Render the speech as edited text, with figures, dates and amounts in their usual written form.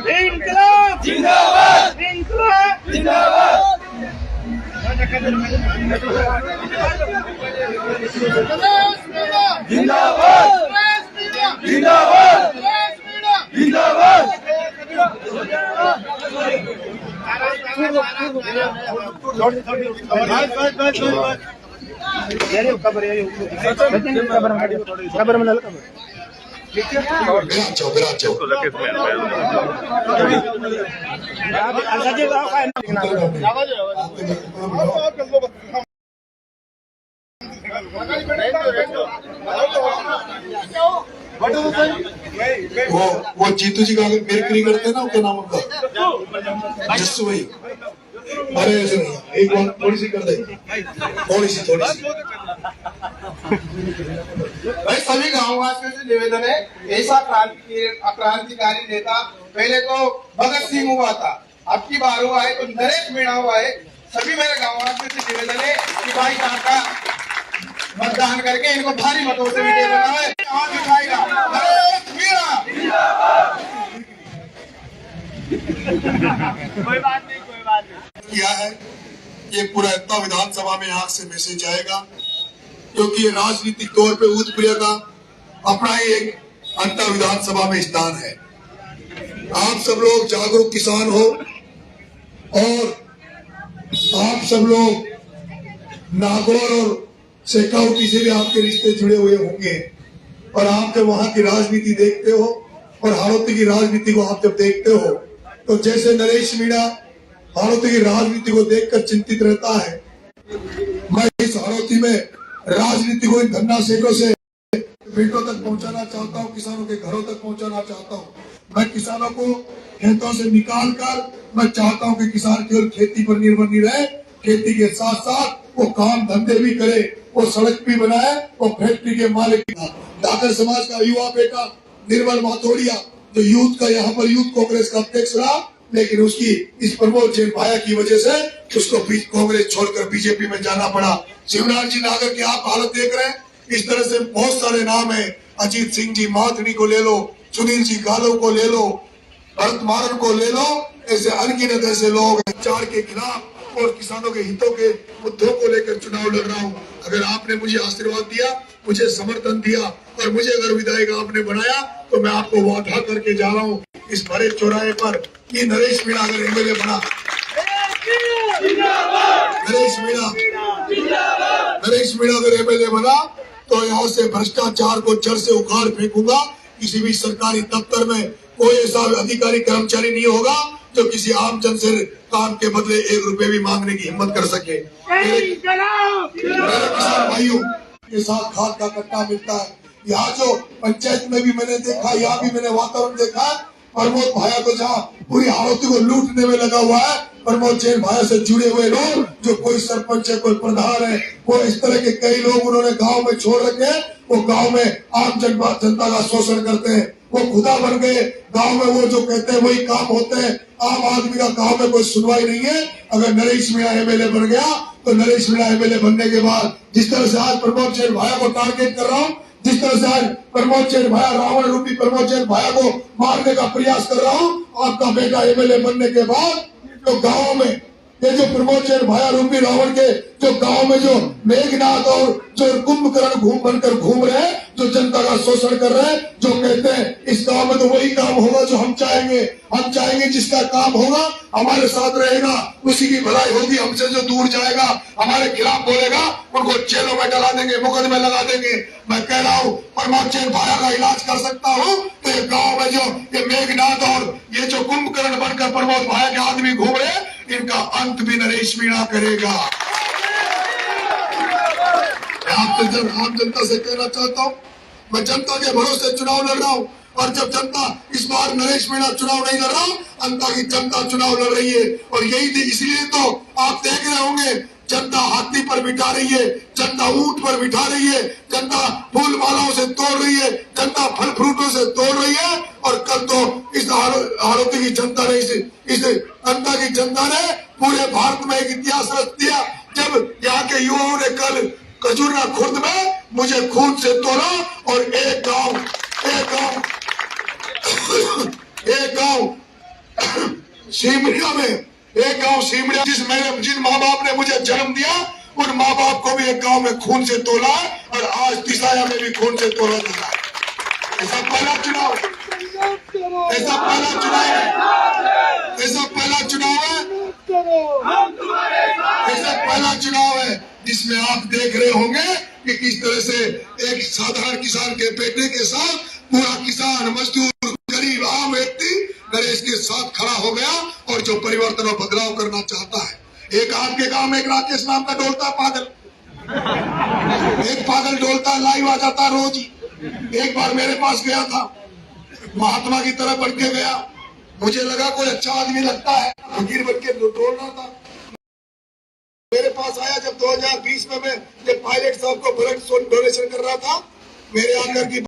इंकलाब जिंदाबाद, इंकलाब जिंदाबाद। जिंदाबाद जिंदाबाद जिंदाबाद। वो जीतू जी का अगर मेरकरी करते ना, क्या नाम उनका, जस्सू भाई, अरे ऐसे नहीं, एक बार थोड़ी सी कर दे, थोड़ी सी भाई सभी गांववासियों से निवेदन है, ऐसा क्रांतिकारी नेता पहले तो भगत सिंह हुआ था, अब की बार हुआ है तो नरेश मीणा हुआ है। सभी मेरे गांववासियों से निवेदन है कि भाई काका मतदान करके इनको भारी मतों से विजय बनाए। आवाज उठाएगा नरेश मीणा। कोई बात नहीं, कोई बात नहीं। किया है ये पूरा इतना विधानसभा में यहाँ से मैसेज आएगा, क्योंकि ये राजनीतिक तौर पे ऊधप्रिय का अपना ही एक अंतर विधानसभा में स्थान है। आप सब लोग जागरूक किसान हो और आप सब लोग नागौर और शेखावटी से भी आपके रिश्ते जुड़े हुए होंगे, और आप जब वहां की राजनीति देखते हो और हाड़ौती की राजनीति को आप जब देखते हो, तो जैसे नरेश मीणा हाड़ौती की राजनीति को देखकर चिंतित रहता है, मैं इस हाड़ौती में राजनीति को इन धन्ना सेठों से बेटों तक पहुंचाना चाहता हूं, किसानों के घरों तक पहुंचाना चाहता हूं। मैं किसानों को खेतों से निकाल कर मैं चाहता हूं कि किसान केवल खेती पर निर्भर नहीं रहे, खेती के साथ साथ वो काम धंधे भी करे, वो सड़क भी बनाए, वो फैक्ट्री के मालिक। डाकर समाज का युवा बेटा निर्मल माथोड़िया, जो यूथ का यहाँ पर यूथ कांग्रेस का अध्यक्ष रहा, लेकिन उसकी इस प्रमोद जैन भाया की वजह से उसको कांग्रेस छोड़कर बीजेपी में जाना पड़ा। शिवराज जी नागर की आप हालत देख रहे हैं, इस तरह से बहुत सारे नाम है। अजीत सिंह जी माथनी को ले लो, सुनील जी गालो को ले लो, भरत मारन को ले लो, ऐसे अनगिनत ऐसे लोग चार के खिलाफ और किसानों के हितों के मुद्दों को लेकर चुनाव लड़ रहा हूँ। अगर आपने मुझे आशीर्वाद दिया, मुझे समर्थन दिया और मुझे अगर विधायक आपने बनाया, तो मैं आपको वादा करके जा रहा हूँ इस बड़े चौराहे पर कि नरेश मीणा अगर एमएलए बना, नरेश मीणा अगर एमएलए बना, तो यहाँ से भ्रष्टाचार को जड़ से उखाड़ फेंकूंगा। किसी भी सरकारी दफ्तर में कोई ऐसा अधिकारी कर्मचारी नहीं होगा जो किसी आम जन से काम के बदले 1 रुपए भी मांगने की हिम्मत कर सके। मेरे किसान भाइयों के साथ खाद का कट्टा मिलता है। यहाँ जो पंचायत में भी मैंने देखा, यहाँ भी मैंने वातावरण देखा, प्रमोद भाया को जहाँ पूरी हाड़ौती को लूटने में लगा हुआ है, प्रमोद जैन भाया से जुड़े हुए लोग, जो कोई सरपंच है, कोई प्रधान है, वो इस तरह के कई लोग उन्होंने गांव में छोड़ रखे हैं। वो गांव में आम जनता का शोषण करते हैं, वो खुदा बन गए। गांव में वो जो कहते हैं वही काम होते हैं। आम आदमी का गांव में कोई सुनवाई नहीं है। अगर नरेश मीणा एमएलए बन गया, तो नरेश मीणा एमएलए बनने के बाद जिस तरह से आज प्रमोद जैन भाया को टारगेट कर रहा हूँ, जिस तरह से आज प्रमोद जैन भाया रावण रूपी प्रमोद जैन भाया को मारने का प्रयास कर रहा हूँ, आपका बेटा एमएलए बनने के बाद जो गाँव में ये जो प्रमोद जैन भाया रूपी रावण के जो गांव में जो मेघनाथ और जो कुंभकर्ण बनकर घूम रहे हैं, जो जनता का शोषण कर रहे हैं, जो कहते हैं इस गांव में तो वही काम होगा जो हम चाहेंगे। हम चाहेंगे जिसका काम होगा हमारे साथ रहेगा, उसी की भलाई होगी। हमसे जो दूर जाएगा, हमारे खिलाफ बोलेगा, उनको जेलों में डला देंगे, मुकदमे लगा देंगे। मैं कह रहा हूँ प्रमोद जैन भाया का इलाज कर सकता हूँ, तो ये गाँव में जो ये मेघनाथ और ये जो कुंभकर्ण बनकर प्रमोद भाया के आदमी घूम रहे हैं, इनका अंत भी नरेश मीणा करेगा। आम जनता से कहना चाहता हूँ, मैं जनता के भरोसे चुनाव लड़ रहा हूँ, और जब जनता इस बार नरेश मीणा चुनाव नहीं लड़ रहा, अंता की जनता चुनाव लड़ रही है। और यही इसलिए तो आप देख रहे होंगे, जनता हाथी पर बिठा रही है, जनता ऊंट पर बिठा रही है, जनता फूल मालाओं से तोड़ रही है, जनता फल फ्रूटों से तोड़ रही है। और कल तो इस हाड़ौती की जनता ने इस अंता की जनता ने पूरे भारत में एक इतिहास रच दिया, जब यहाँ के युवाओं ने कल खजूरना खुर्द में मुझे खून से तोला और एक गांव सीमड़िया में, जिन माँ बाप ने मुझे जन्म दिया उन माँ बाप को भी एक गांव में खून से तोला और आज तिसाया में भी खून से तोला जा रहा है। ऐसा पहला चुनाव है, ऐसा पहला चुनाव है जिसमें आप देख रहे होंगे कि किस तरह से एक साधारण किसान के बेटे के साथ पूरा किसान, मजदूर, गरीब, आम व्यक्ति नरेश के साथ खड़ा हो गया और जो परिवर्तन और बदलाव करना चाहता है। एक आपके गांव में एक राकेश नाम का डोलता पागल, एक पागल डोलता लाइव आ जाता रोज ही। एक बार मेरे पास गया था, महात्मा की तरह बढ़ के गया, मुझे लगा कोई अच्छा आदमी लगता है, फकीर बन के डोल रहा था। मेरे पास आया जब 2020 में मैं जब पायलट साहब को ब्लड डोनेशन कर रहा था, मेरे आकर की